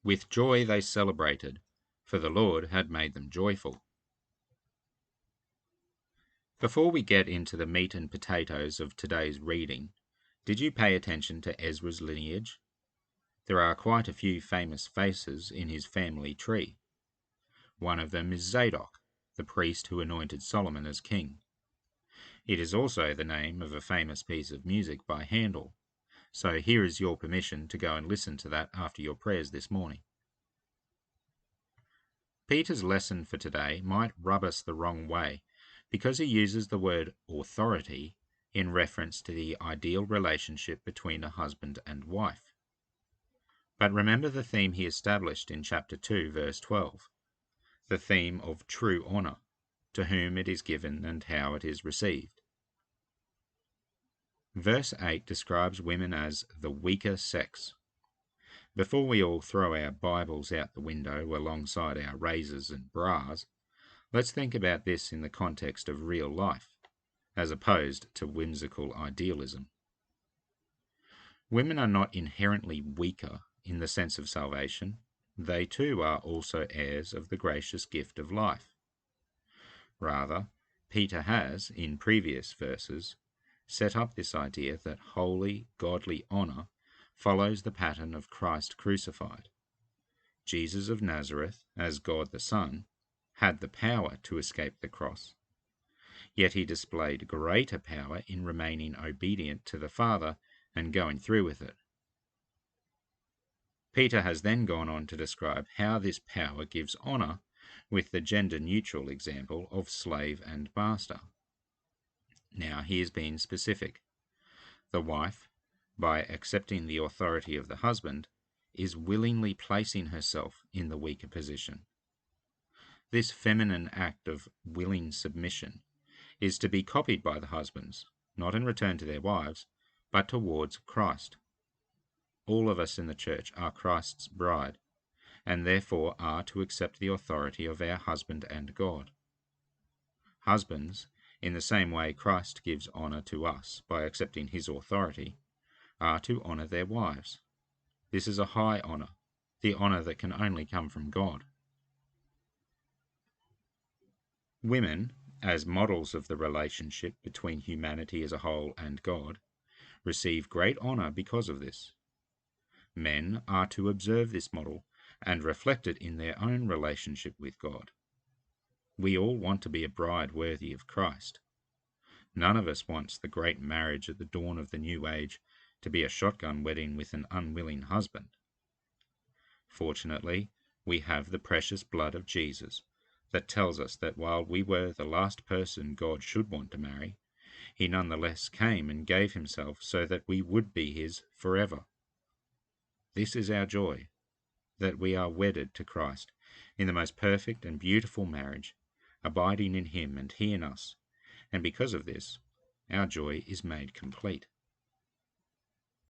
With joy they celebrated, for the Lord had made them joyful. Before we get into the meat and potatoes of today's reading, did you pay attention to Ezra's lineage? There are quite a few famous faces in his family tree. One of them is Zadok, the priest who anointed Solomon as king. It is also the name of a famous piece of music by Handel, so here is your permission to go and listen to that after your prayers this morning. Peter's lesson for today might rub us the wrong way because he uses the word authority in reference to the ideal relationship between a husband and wife. But remember the theme he established in chapter 2, verse 12, the theme of true honour, to whom it is given and how it is received. Verse 8 describes women as the weaker sex. Before we all throw our Bibles out the window alongside our razors and bras, let's think about this in the context of real life, as opposed to whimsical idealism. Women are not inherently weaker in the sense of salvation. They too are also heirs of the gracious gift of life. Rather, Peter has, in previous verses, set up this idea that holy, godly honour follows the pattern of Christ crucified. Jesus of Nazareth, as God the Son, had the power to escape the cross, yet he displayed greater power in remaining obedient to the Father and going through with it. Peter has then gone on to describe how this power gives honour with the gender-neutral example of slave and master. Now he is being specific. The wife, by accepting the authority of the husband, is willingly placing herself in the weaker position. This feminine act of willing submission is to be copied by the husbands, not in return to their wives, but towards Christ. All of us in the church are Christ's bride, and therefore are to accept the authority of our husband and God. Husbands, in the same way Christ gives honour to us by accepting his authority, are to honour their wives. This is a high honour, the honour that can only come from God. Women, as models of the relationship between humanity as a whole and God, receive great honour because of this. Men are to observe this model and reflect it in their own relationship with God. We all want to be a bride worthy of Christ. None of us wants the great marriage at the dawn of the new age to be a shotgun wedding with an unwilling husband. Fortunately, we have the precious blood of Jesus that tells us that while we were the last person God should want to marry, he nonetheless came and gave himself so that we would be his forever. This is our joy, that we are wedded to Christ in the most perfect and beautiful marriage, abiding in him and he in us, and because of this, our joy is made complete.